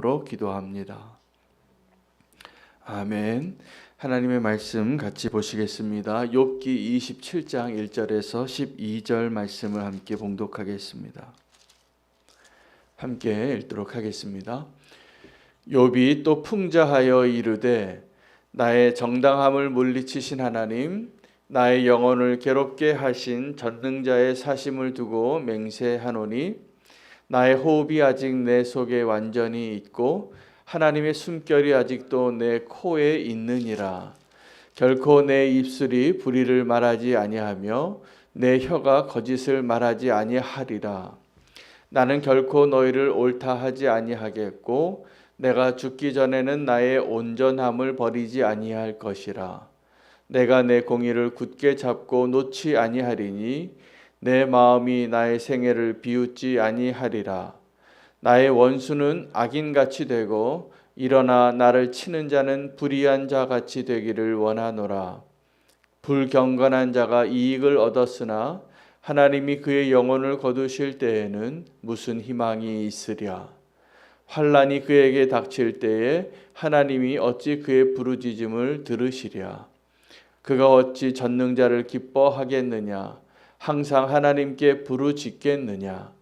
이름으로 기도합니다. 아멘. 하나님의 말씀 같이 보시겠습니다. 욥기 27장 1절에서 12절 말씀을 함께 봉독하겠습니다. 함께 읽도록 하겠습니다. 욥이 또 풍자하여 이르되 나의 정당함을 물리치신 하나님, 나의 영혼을 괴롭게 하신 전능자의 사심을 두고 맹세하노니 나의 호흡이 아직 내 속에 완전히 있고 하나님의 숨결이 아직도 내 코에 있느니라. 결코 내 입술이 불의를 말하지 아니하며 내 혀가 거짓을 말하지 아니하리라. 나는 결코 너희를 옳다 하지 아니하겠고 내가 죽기 전에는 나의 온전함을 버리지 아니할 것이라. 내가 내 공의를 굳게 잡고 놓지 아니하리니 내 마음이 나의 생애를 비웃지 아니하리라. 나의 원수는 악인같이 되고 일어나 나를 치는 자는 불의한 자같이 되기를 원하노라. 불경건한 자가 이익을 얻었으나 하나님이 그의 영혼을 거두실 때에는 무슨 희망이 있으랴. 환난이 그에게 닥칠 때에 하나님이 어찌 그의 부르짖음을 들으시랴. 그가 어찌 전능자를 기뻐하겠느냐. 항상 하나님께 부르짖겠느냐.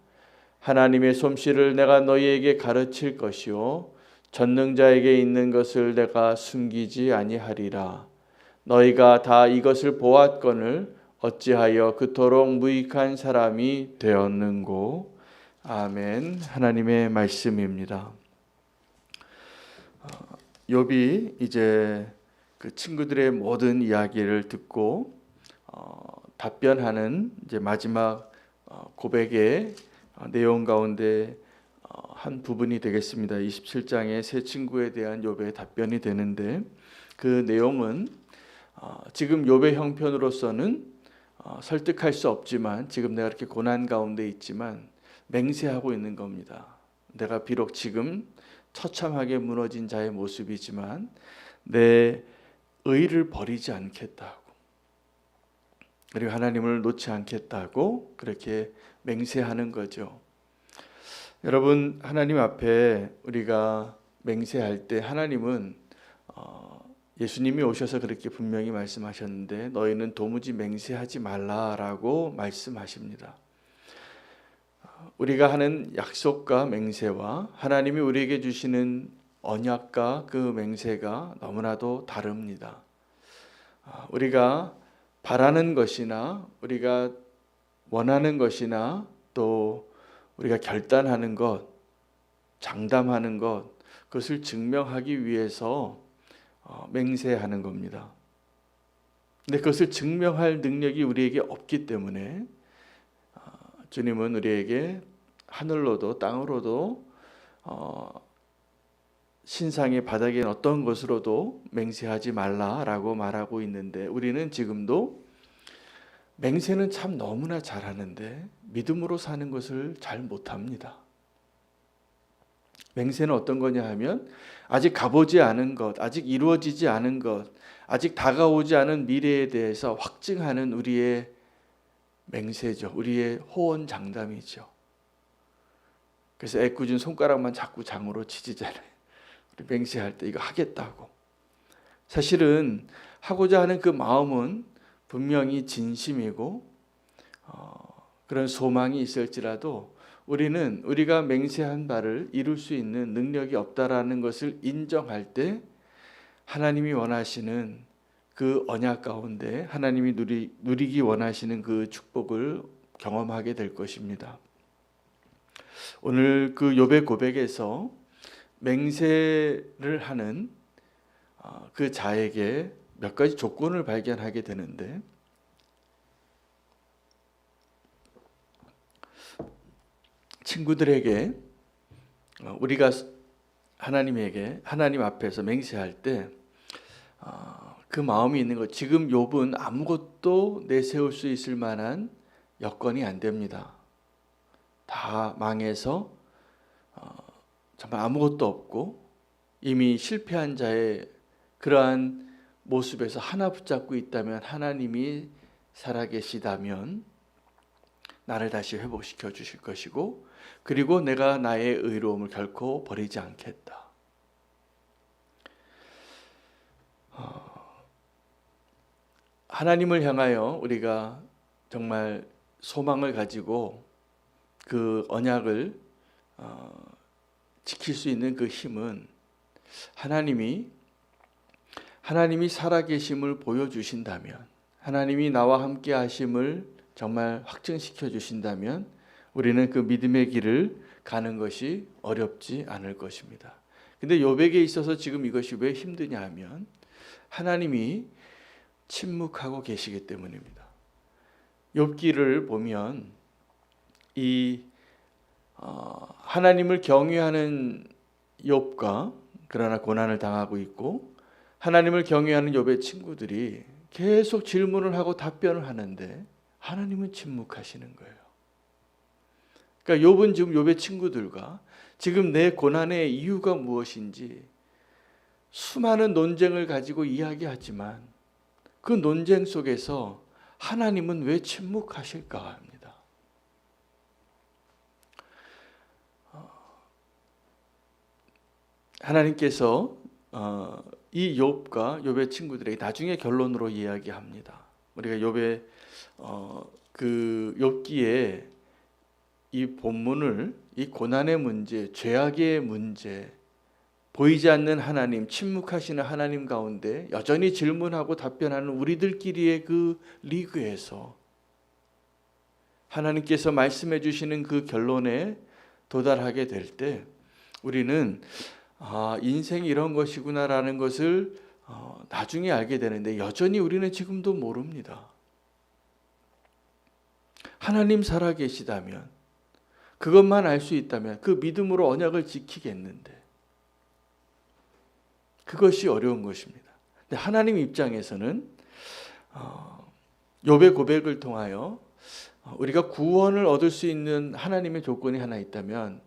하나님의 솜씨를 내가 너희에게 가르칠 것이요 전능자에게 있는 것을 내가 숨기지 아니하리라. 너희가 다 이것을 보았거늘 어찌하여 그토록 무익한 사람이 되었는고. 아멘. 하나님의 말씀입니다. 욥이 이제 그 친구들의 모든 이야기를 듣고 답변하는 이제 마지막 고백의 내용 가운데 한 부분이 되겠습니다. 27장의 세 친구에 대한 욥의 답변이 되는데 그 내용은 지금 욥의 형편으로서는 설득할 수 없지만 지금 내가 이렇게 고난 가운데 있지만 맹세하고 있는 겁니다. 내가 비록 지금 처참하게 무너진 자의 모습이지만 내 의를 버리지 않겠다고, 그리고 하나님을 놓지 않겠다고 그렇게 맹세하는 거죠. 여러분, 하나님 앞에 우리가 맹세할 때 하나님은 예수님이 오셔서 그렇게 분명히 말씀하셨는데 너희는 도무지 맹세하지 말라라고 말씀하십니다. 우리가 하는 약속과 맹세와 하나님이 우리에게 주시는 언약과 그 맹세가 너무나도 다릅니다. 우리가 바라는 것이나 우리가 원하는 것이나 또 우리가 결단하는 것, 장담하는 것, 그것을 증명하기 위해서 맹세하는 겁니다. 근데 그것을 증명할 능력이 우리에게 없기 때문에 주님은 우리에게 하늘로도 땅으로도 신상의 바닥에 어떤 것으로도 맹세하지 말라라고 말하고 있는데 우리는 지금도 맹세는 참 너무나 잘하는데 믿음으로 사는 것을 잘 못합니다. 맹세는 어떤 거냐 하면 아직 가보지 않은 것, 아직 이루어지지 않은 것, 아직 다가오지 않은 미래에 대해서 확증하는 우리의 맹세죠. 우리의 호언장담이죠. 그래서 애꿎은 손가락만 자꾸 장으로 치지잖아요. 우리 맹세할 때 이거 하겠다고. 사실은 하고자 하는 그 마음은 분명히 진심이고 그런 소망이 있을지라도 우리는 우리가 맹세한 바를 이룰 수 있는 능력이 없다라는 것을 인정할 때 하나님이 원하시는 그 언약 가운데 하나님이 누리기 원하시는 그 축복을 경험하게 될 것입니다. 오늘 그 욥의 고백에서 맹세를 하는 그 자에게 몇 가지 조건을 발견하게 되는데 친구들에게 우리가 하나님 앞에서 맹세할 때 그 마음이 있는 것, 지금 욥은 아무것도 내세울 수 있을 만한 여건이 안 됩니다. 다 망해서 정말 아무것도 없고 이미 실패한 자의 그러한 모습에서 하나 붙잡고 있다면 하나님이 살아계시다면 나를 다시 회복시켜 주실 것이고 그리고 내가 나의 의로움을 결코 버리지 않겠다. 하나님을 향하여 우리가 정말 소망을 가지고 그 언약을 지킬 수 있는 그 힘은 하나님이 살아계심을 보여주신다면, 하나님이 나와 함께 하심을 정말 확증시켜 주신다면 우리는 그 믿음의 길을 가는 것이 어렵지 않을 것입니다. 근데 욥에게 있어서 지금 이것이 왜 힘드냐 하면 하나님이 침묵하고 계시기 때문입니다. 욥기를 보면 하나님을 경외하는 욥과 그러나 고난을 당하고 있고, 하나님을 경외하는 욥의 친구들이 계속 질문을 하고 답변을 하는데 하나님은 침묵하시는 거예요. 그러니까 욥은 지금 욥의 친구들과 지금 내 고난의 이유가 무엇인지 수많은 논쟁을 가지고 이야기하지만 그 논쟁 속에서 하나님은 왜 침묵하실까 합니다. 하나님께서 이 욥과 욥의 친구들에게 나중에 결론으로 이야기합니다. 우리가 욥의 그 욥기에 이 본문을 이 고난의 문제, 죄악의 문제, 보이지 않는 하나님, 침묵하시는 하나님 가운데 여전히 질문하고 답변하는 우리들끼리의 그 리그에서 하나님께서 말씀해 주시는 그 결론에 도달하게 될 때 우리는 인생이 이런 것이구나라는 것을 나중에 알게 되는데 여전히 우리는 지금도 모릅니다. 하나님 살아계시다면, 그것만 알 수 있다면 그 믿음으로 언약을 지키겠는데 그것이 어려운 것입니다. 근데 하나님 입장에서는 욥의 고백을 통하여 우리가 구원을 얻을 수 있는 하나님의 조건이 하나 있다면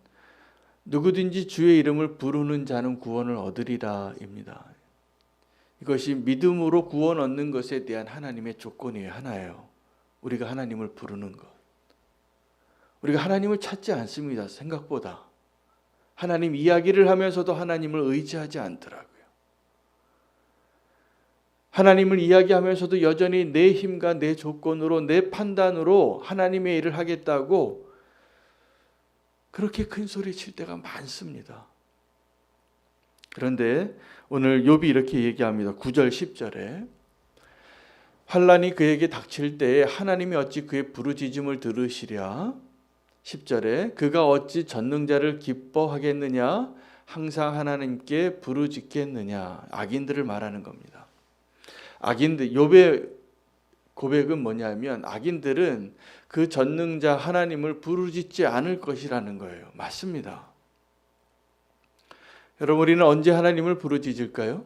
누구든지 주의 이름을 부르는 자는 구원을 얻으리라입니다. 이것이 믿음으로 구원 얻는 것에 대한 하나님의 조건이 하나예요. 우리가 하나님을 부르는 것. 우리가 하나님을 찾지 않습니다. 생각보다. 하나님 이야기를 하면서도 하나님을 의지하지 않더라고요. 하나님을 이야기하면서도 여전히 내 힘과 내 조건으로, 내 판단으로 하나님의 일을 하겠다고 그렇게 큰 소리 칠 때가 많습니다. 그런데 오늘 욥이 이렇게 얘기합니다. 9절 10절에 환난이 그에게 닥칠 때에 하나님이 어찌 그의 부르짖음을 들으시랴. 10절에 그가 어찌 전능자를 기뻐하겠느냐, 항상 하나님께 부르짖겠느냐. 악인들을 말하는 겁니다. 악인들, 욥의 고백은 뭐냐면 악인들은 그 전능자 하나님을 부르짖지 않을 것이라는 거예요. 맞습니다. 여러분, 우리는 언제 하나님을 부르짖을까요?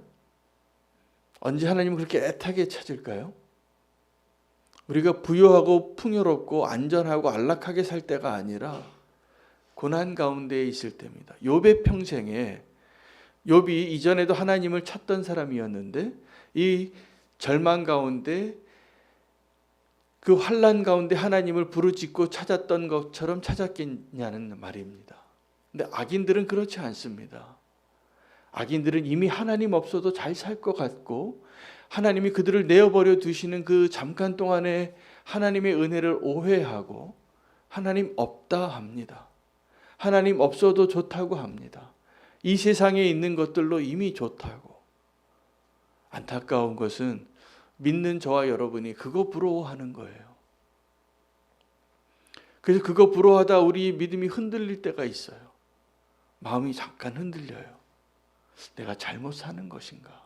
언제 하나님을 그렇게 애타게 찾을까요? 우리가 부유하고 풍요롭고 안전하고 안락하게 살 때가 아니라 고난 가운데 있을 때입니다. 욥의 평생에 욥이 이전에도 하나님을 찾던 사람이었는데 이 절망 가운데 그 환난 가운데 하나님을 부르짖고 찾았던 것처럼 찾았겠냐는 말입니다. 근데 악인들은 그렇지 않습니다. 악인들은 이미 하나님 없어도 잘 살 것 같고 하나님이 그들을 내어버려 두시는 그 잠깐 동안에 하나님의 은혜를 오해하고 하나님 없다 합니다. 하나님 없어도 좋다고 합니다. 이 세상에 있는 것들로 이미 좋다고. 안타까운 것은 믿는 저와 여러분이 그거 부러워하는 거예요. 그래서 그거 부러워하다 우리 믿음이 흔들릴 때가 있어요. 마음이 잠깐 흔들려요. 내가 잘못 사는 것인가?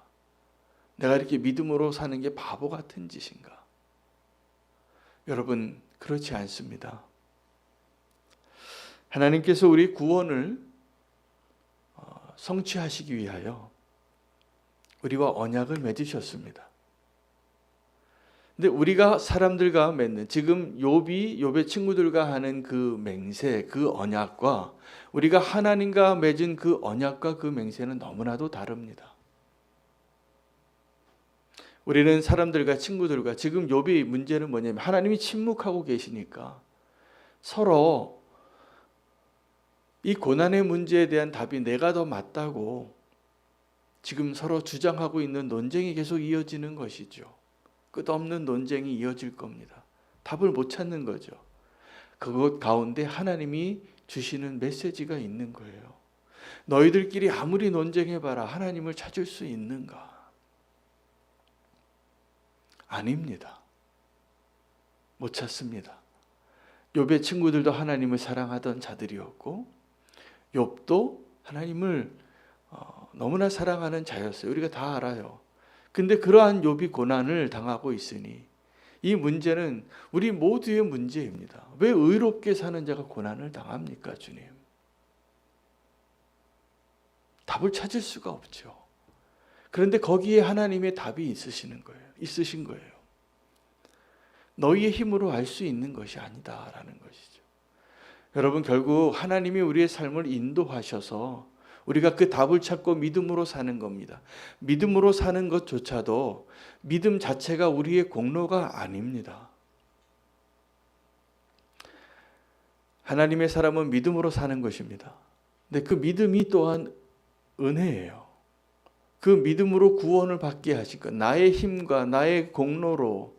내가 이렇게 믿음으로 사는 게 바보 같은 짓인가? 여러분, 그렇지 않습니다. 하나님께서 우리 구원을 성취하시기 위하여 우리와 언약을 맺으셨습니다. 근데 우리가 사람들과 맺는, 지금 욥의 친구들과 하는 그 맹세, 그 언약과 우리가 하나님과 맺은 그 언약과 그 맹세는 너무나도 다릅니다. 우리는 사람들과 친구들과 지금 욥의 문제는 뭐냐면 하나님이 침묵하고 계시니까 서로 이 고난의 문제에 대한 답이 내가 더 맞다고 지금 서로 주장하고 있는 논쟁이 계속 이어지는 것이죠. 끝없는 논쟁이 이어질 겁니다. 답을 못 찾는 거죠. 그것 가운데 하나님이 주시는 메시지가 있는 거예요. 너희들끼리 아무리 논쟁해봐라 하나님을 찾을 수 있는가? 아닙니다. 못 찾습니다. 욥의 친구들도 하나님을 사랑하던 자들이었고 욥도 하나님을 너무나 사랑하는 자였어요. 우리가 다 알아요. 근데 그러한 욥이 고난을 당하고 있으니 이 문제는 우리 모두의 문제입니다. 왜 의롭게 사는 자가 고난을 당합니까, 주님? 답을 찾을 수가 없죠. 그런데 거기에 하나님의 답이 있으신 거예요. 너희의 힘으로 알 수 있는 것이 아니다라는 것이죠. 여러분, 결국 하나님이 우리의 삶을 인도하셔서 우리가 그 답을 찾고 믿음으로 사는 겁니다. 믿음으로 사는 것조차도 믿음 자체가 우리의 공로가 아닙니다. 하나님의 사람은 믿음으로 사는 것입니다. 근데 그 믿음이 또한 은혜예요. 그 믿음으로 구원을 받게 하신 것, 나의 힘과 나의 공로로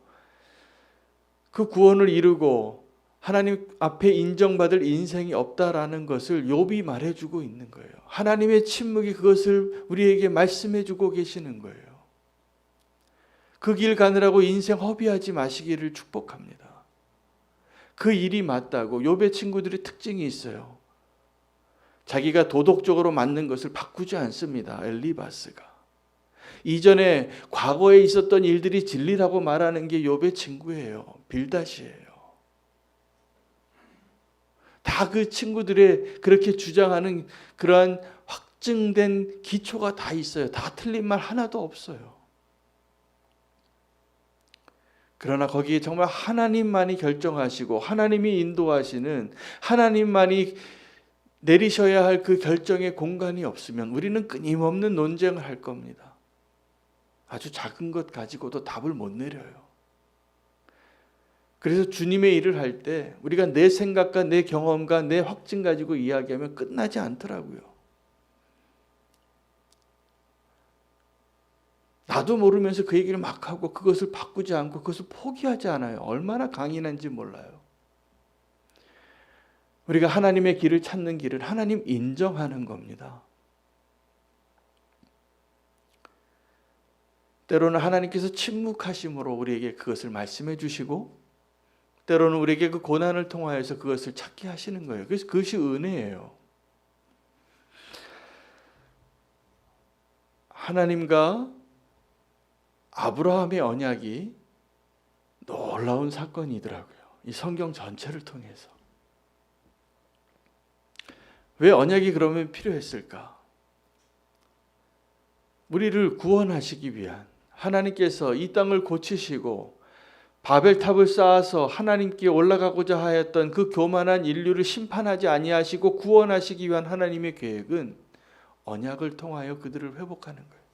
그 구원을 이루고 하나님 앞에 인정받을 인생이 없다라는 것을 욥이 말해주고 있는 거예요. 하나님의 침묵이 그것을 우리에게 말씀해주고 계시는 거예요. 그 길 가느라고 인생 허비하지 마시기를 축복합니다. 그 일이 맞다고. 욥의 친구들의 특징이 있어요. 자기가 도덕적으로 맞는 것을 바꾸지 않습니다. 엘리바스가. 이전에 과거에 있었던 일들이 진리라고 말하는 게 욥의 친구예요. 빌닷이에요. 다 그 친구들의 그렇게 주장하는 그러한 확증된 기초가 다 있어요. 다 틀린 말 하나도 없어요. 그러나 거기에 정말 하나님만이 결정하시고 하나님이 인도하시는 하나님만이 내리셔야 할 그 결정의 공간이 없으면 우리는 끊임없는 논쟁을 할 겁니다. 아주 작은 것 가지고도 답을 못 내려요. 그래서 주님의 일을 할 때 우리가 내 생각과 내 경험과 내 확증 가지고 이야기하면 끝나지 않더라고요. 나도 모르면서 그 얘기를 막 하고 그것을 바꾸지 않고 그것을 포기하지 않아요. 얼마나 강인한지 몰라요. 우리가 하나님의 길을 찾는 길은 하나님 인정하는 겁니다. 때로는 하나님께서 침묵하심으로 우리에게 그것을 말씀해 주시고 때로는 우리에게 그 고난을 통하여서 그것을 찾게 하시는 거예요. 그래서 그것이 은혜예요. 하나님과 아브라함의 언약이 놀라운 사건이더라고요. 이 성경 전체를 통해서. 왜 언약이 그러면 필요했을까? 우리를 구원하시기 위한 하나님께서 이 땅을 고치시고 바벨탑을 쌓아서 하나님께 올라가고자 하였던 그 교만한 인류를 심판하지 아니하시고 구원하시기 위한 하나님의 계획은 언약을 통하여 그들을 회복하는 거예요.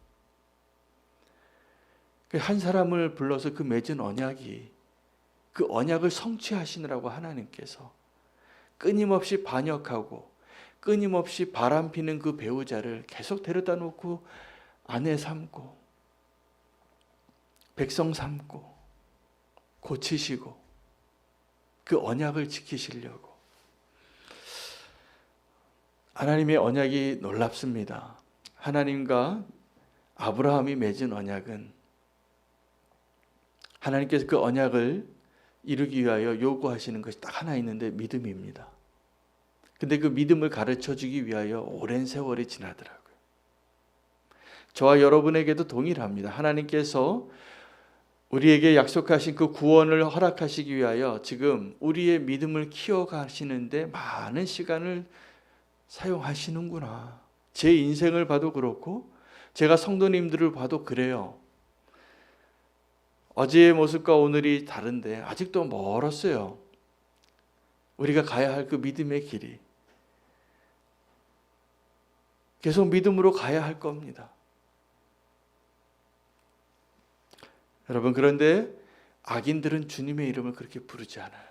한 사람을 불러서 그 맺은 언약이 그 언약을 성취하시느라고 하나님께서 끊임없이 반역하고 끊임없이 바람피는 그 배우자를 계속 데려다 놓고 아내 삼고 백성 삼고 고치시고 그 언약을 지키시려고. 하나님의 언약이 놀랍습니다. 하나님과 아브라함이 맺은 언약은 하나님께서 그 언약을 이루기 위하여 요구하시는 것이 딱 하나 있는데 믿음입니다. 근데 그 믿음을 가르쳐 주기 위하여 오랜 세월이 지나더라고요. 저와 여러분에게도 동일합니다. 하나님께서 우리에게 약속하신 그 구원을 허락하시기 위하여 지금 우리의 믿음을 키워가시는데 많은 시간을 사용하시는구나. 제 인생을 봐도 그렇고 제가 성도님들을 봐도 그래요. 어제의 모습과 오늘이 다른데 아직도 멀었어요. 우리가 가야 할 그 믿음의 길이. 계속 믿음으로 가야 할 겁니다. 여러분, 그런데 악인들은 주님의 이름을 그렇게 부르지 않아요.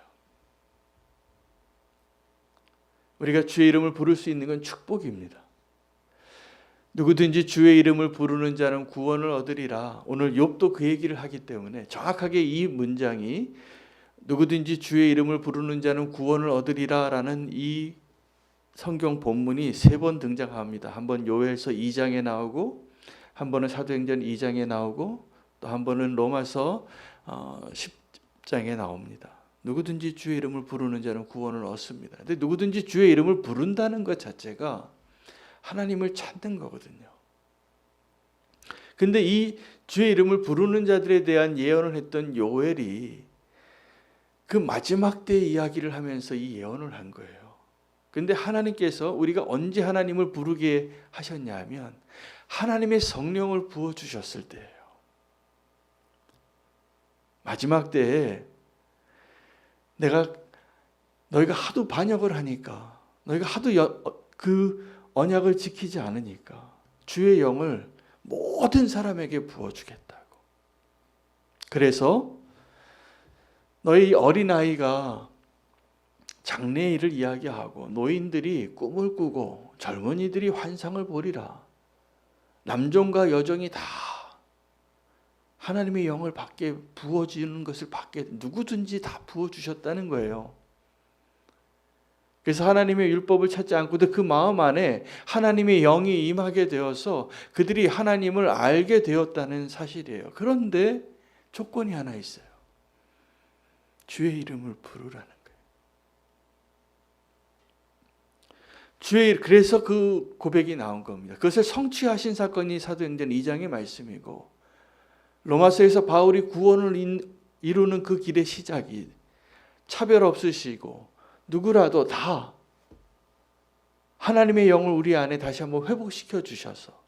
우리가 주의 이름을 부를 수 있는 건 축복입니다. 누구든지 주의 이름을 부르는 자는 구원을 얻으리라. 오늘 욥도 그 얘기를 하기 때문에 정확하게 이 문장이 누구든지 주의 이름을 부르는 자는 구원을 얻으리라 라는 이 성경 본문이 3번 등장합니다. 한 번 요엘서 2장에 나오고, 한 번은 사도행전 2장에 나오고, 또 한 번은 로마서 10장에 나옵니다. 누구든지 주의 이름을 부르는 자는 구원을 얻습니다. 근데 누구든지 주의 이름을 부른다는 것 자체가 하나님을 찾는 거거든요. 근데 이 주의 이름을 부르는 자들에 대한 예언을 했던 요엘이 그 마지막 때 이야기를 하면서 이 예언을 한 거예요. 근데 하나님께서 우리가 언제 하나님을 부르게 하셨냐 하면 하나님의 성령을 부어주셨을 때예요. 마지막 때에 너희가 하도 반역을 하니까, 너희가 하도 그 언약을 지키지 않으니까 주의 영을 모든 사람에게 부어주겠다고. 그래서 너희 어린아이가 장래일을 이야기하고, 노인들이 꿈을 꾸고, 젊은이들이 환상을 보리라. 남종과 여종이 다 하나님의 영을 받게, 부어주는 것을 받게, 누구든지 다 부어주셨다는 거예요. 그래서 하나님의 율법을 찾지 않고도 그 마음 안에 하나님의 영이 임하게 되어서 그들이 하나님을 알게 되었다는 사실이에요. 그런데 조건이 하나 있어요. 주의 이름을 부르라는 거예요. 그래서 그 고백이 나온 겁니다. 그것을 성취하신 사건이 사도행전 2장의 말씀이고, 로마서에서 바울이 구원을 이루는 그 길의 시작이 차별 없으시고 누구라도 다 하나님의 영을 우리 안에 다시 한번 회복시켜 주셔서,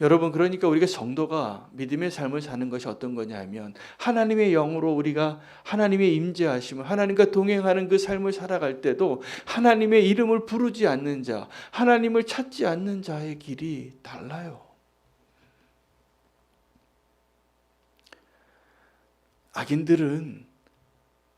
여러분, 그러니까 우리가 성도가 믿음의 삶을 사는 것이 어떤 거냐면 하나님의 영으로 우리가 하나님의 임재하심을, 하나님과 동행하는 그 삶을 살아갈 때도 하나님의 이름을 부르지 않는 자, 하나님을 찾지 않는 자의 길이 달라요. 악인들은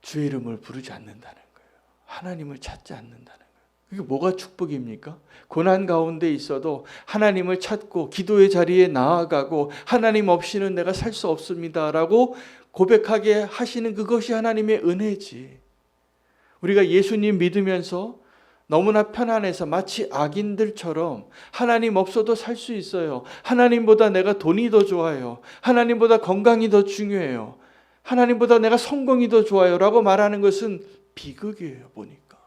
주의 이름을 부르지 않는다는 거예요. 하나님을 찾지 않는다는 거예요. 그게 뭐가 축복입니까? 고난 가운데 있어도 하나님을 찾고 기도의 자리에 나아가고 하나님 없이는 내가 살 수 없습니다라고 고백하게 하시는 그것이 하나님의 은혜지. 우리가 예수님 믿으면서 너무나 편안해서 마치 악인들처럼 하나님 없어도 살 수 있어요. 하나님보다 내가 돈이 더 좋아요. 하나님보다 건강이 더 중요해요. 하나님보다 내가 성공이 더 좋아요 라고 말하는 것은 비극이에요. 보니까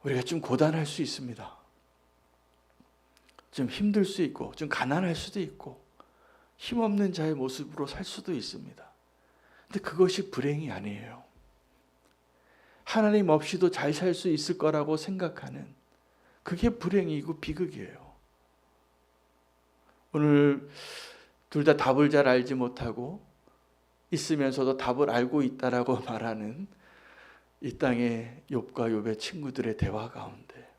우리가 좀 고단할 수 있습니다. 좀 힘들 수 있고, 좀 가난할 수도 있고, 힘없는 자의 모습으로 살 수도 있습니다. 근데 그것이 불행이 아니에요. 하나님 없이도 잘 살 수 있을 거라고 생각하는, 그게 불행이고 비극이에요. 오늘 둘 다 답을 잘 알지 못하고 있으면서도 답을 알고 있다라고 말하는 이 땅의 욥과 욥의 친구들의 대화 가운데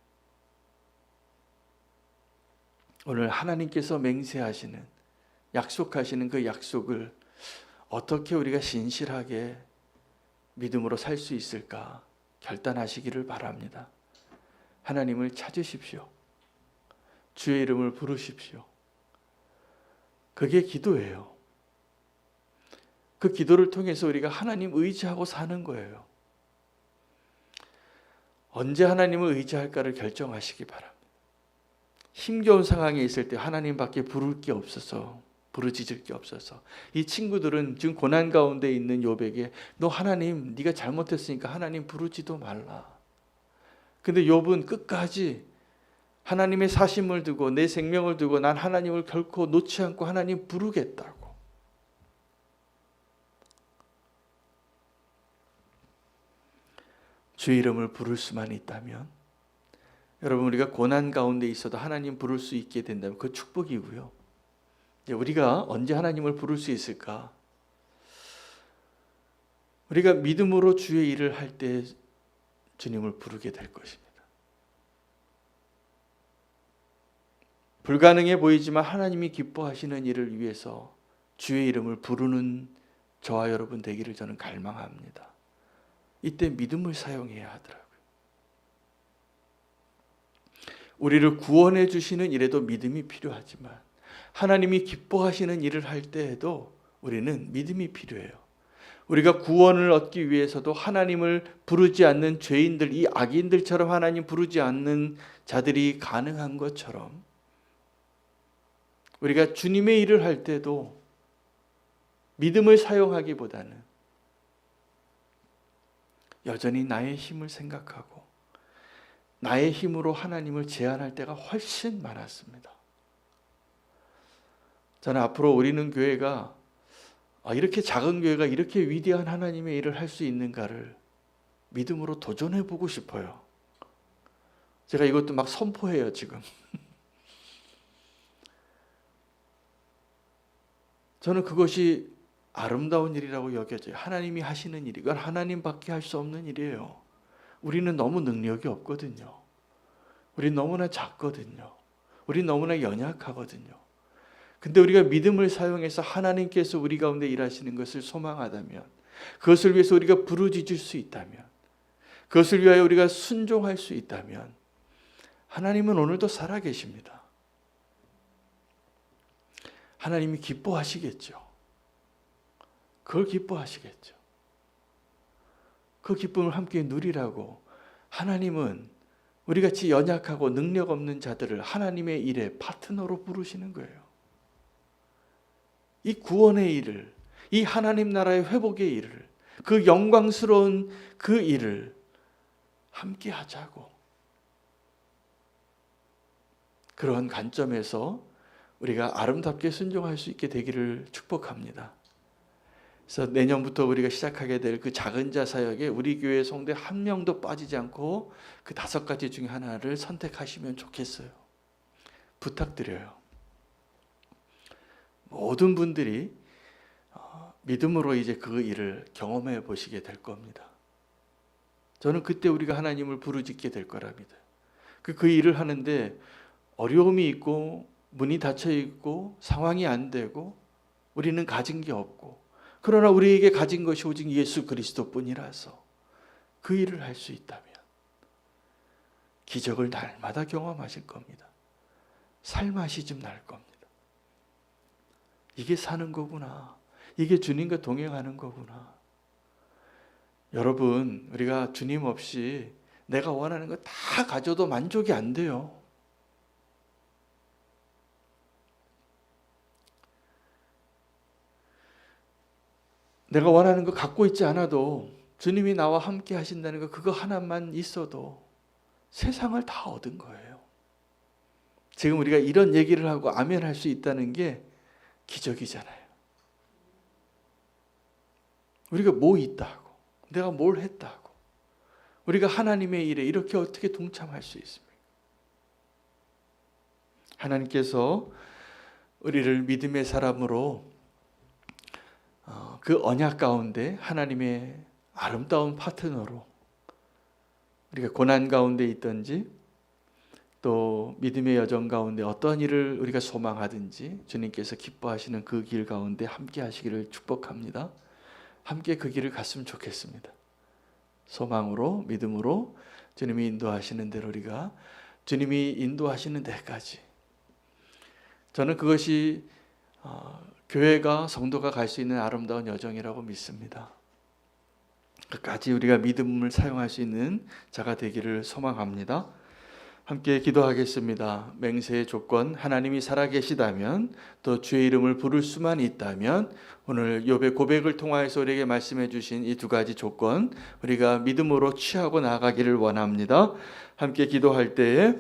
오늘 하나님께서 맹세하시는, 약속하시는 그 약속을 어떻게 우리가 신실하게 믿음으로 살 수 있을까 결단하시기를 바랍니다. 하나님을 찾으십시오. 주의 이름을 부르십시오. 그게 기도예요. 그 기도를 통해서 우리가 하나님 의지하고 사는 거예요. 언제 하나님을 의지할까를 결정하시기 바랍니다. 힘겨운 상황에 있을 때 하나님밖에 부를 게 없어서, 부르짖을 게 없어서, 이 친구들은 지금 고난 가운데 있는 욥에게 너 하나님, 네가 잘못했으니까 하나님 부르지도 말라. 근데 욥은 끝까지 하나님의 사심을 두고 내 생명을 두고 난 하나님을 결코 놓지 않고 하나님 부르겠다고. 주의 이름을 부를 수만 있다면, 여러분, 우리가 고난 가운데 있어도 하나님 부를 수 있게 된다면 그 축복이고요. 우리가 언제 하나님을 부를 수 있을까? 우리가 믿음으로 주의 일을 할 때 주님을 부르게 될 것입니다. 불가능해 보이지만 하나님이 기뻐하시는 일을 위해서 주의 이름을 부르는 저와 여러분 되기를 저는 갈망합니다. 이때 믿음을 사용해야 하더라고요. 우리를 구원해 주시는 일에도 믿음이 필요하지만 하나님이 기뻐하시는 일을 할 때에도 우리는 믿음이 필요해요. 우리가 구원을 얻기 위해서도 하나님을 부르지 않는 죄인들, 이 악인들처럼 하나님 부르지 않는 자들이 가능한 것처럼 우리가 주님의 일을 할 때도 믿음을 사용하기보다는 여전히 나의 힘을 생각하고 나의 힘으로 하나님을 제한할 때가 훨씬 많았습니다. 저는 앞으로 우리는 교회가 이렇게 작은 교회가 이렇게 위대한 하나님의 일을 할 수 있는가를 믿음으로 도전해 보고 싶어요. 제가 이것도 막 선포해요, 지금. 저는 그것이 아름다운 일이라고 여겨져요. 하나님이 하시는 일, 이건 하나님밖에 할 수 없는 일이에요. 우리는 너무 능력이 없거든요. 우리는 너무나 작거든요. 우리는 너무나 연약하거든요. 근데 우리가 믿음을 사용해서 하나님께서 우리 가운데 일하시는 것을 소망하다면, 그것을 위해서 우리가 부르짖을 수 있다면, 그것을 위하여 우리가 순종할 수 있다면 하나님은 오늘도 살아계십니다. 하나님이 기뻐하시겠죠. 그걸 기뻐하시겠죠. 그 기쁨을 함께 누리라고 하나님은 우리같이 연약하고 능력 없는 자들을 하나님의 일에 파트너로 부르시는 거예요. 이 구원의 일을, 이 하나님 나라의 회복의 일을, 그 영광스러운 그 일을 함께 하자고. 그러한 관점에서 우리가 아름답게 순종할 수 있게 되기를 축복합니다. 그래서 내년부터 우리가 시작하게 될 그 작은 자 사역에 우리 교회 성도의 한 명도 빠지지 않고 그 5가지 중에 하나를 선택하시면 좋겠어요. 부탁드려요. 모든 분들이 믿음으로 이제 그 일을 경험해 보시게 될 겁니다. 저는 그때 우리가 하나님을 부르짖게 될 거라 믿어요. 그 일을 하는데 어려움이 있고 문이 닫혀 있고 상황이 안 되고 우리는 가진 게 없고, 그러나 우리에게 가진 것이 오직 예수 그리스도뿐이라서 그 일을 할 수 있다면 기적을 날마다 경험하실 겁니다. 살맛이 좀 날 겁니다. 이게 사는 거구나. 이게 주님과 동행하는 거구나. 여러분, 우리가 주님 없이 내가 원하는 거 다 가져도 만족이 안 돼요. 내가 원하는 거 갖고 있지 않아도 주님이 나와 함께 하신다는 거, 그거 하나만 있어도 세상을 다 얻은 거예요. 지금 우리가 이런 얘기를 하고 아멘 할 수 있다는 게 기적이잖아요. 우리가 뭐 있다고, 내가 뭘 했다고, 우리가 하나님의 일에 이렇게 어떻게 동참할 수 있습니까? 하나님께서 우리를 믿음의 사람으로 그 언약 가운데 하나님의 아름다운 파트너로, 우리가 고난 가운데 있든지 또 믿음의 여정 가운데 어떤 일을 우리가 소망하든지 주님께서 기뻐하시는 그 길 가운데 함께 하시기를 축복합니다. 함께 그 길을 갔으면 좋겠습니다. 소망으로, 믿음으로 주님이 인도하시는 대로 우리가 주님이 인도하시는 데까지, 저는 그것이 교회가, 성도가 갈 수 있는 아름다운 여정이라고 믿습니다. 끝까지 우리가 믿음을 사용할 수 있는 자가 되기를 소망합니다. 함께 기도하겠습니다. 맹세의 조건, 하나님이 살아계시다면, 또 주의 이름을 부를 수만 있다면, 오늘 욥의 고백을 통하여서 우리에게 말씀해 주신 이 2가지 조건, 우리가 믿음으로 취하고 나아가기를 원합니다. 함께 기도할 때에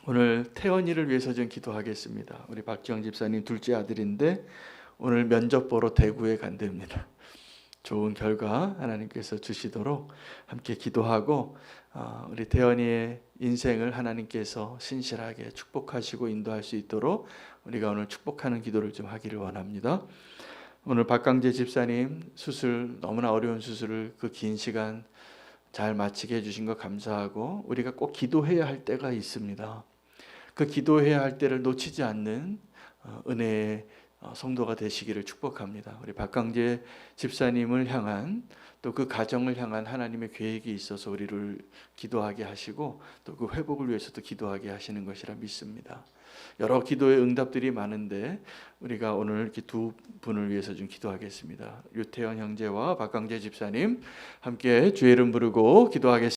오늘 태연이를 위해서 좀 기도하겠습니다. 우리 박지영 집사님 둘째 아들인데 오늘 면접 보러 대구에 간답니다. 좋은 결과 하나님께서 주시도록 함께 기도하고, 우리 태연이의 인생을 하나님께서 신실하게 축복하시고 인도할 수 있도록 우리가 오늘 축복하는 기도를 좀 하기를 원합니다. 오늘 박강재 집사님 수술, 너무나 어려운 수술을 그 긴 시간 잘 마치게 해주신 것 감사하고, 우리가 꼭 기도해야 할 때가 있습니다. 그 기도해야 할 때를 놓치지 않는 은혜의 성도가 되시기를 축복합니다. 우리 박강재 집사님을 향한 또 그 가정을 향한 하나님의 계획이 있어서 우리를 기도하게 하시고 또 그 회복을 위해서도 기도하게 하시는 것이라 믿습니다. 여러 기도의 응답들이 많은데 우리가 오늘 이렇게 두 분을 위해서 좀 기도하겠습니다. 유태현 형제와 박강재 집사님 함께 주의 이름 부르고 기도하겠습니다.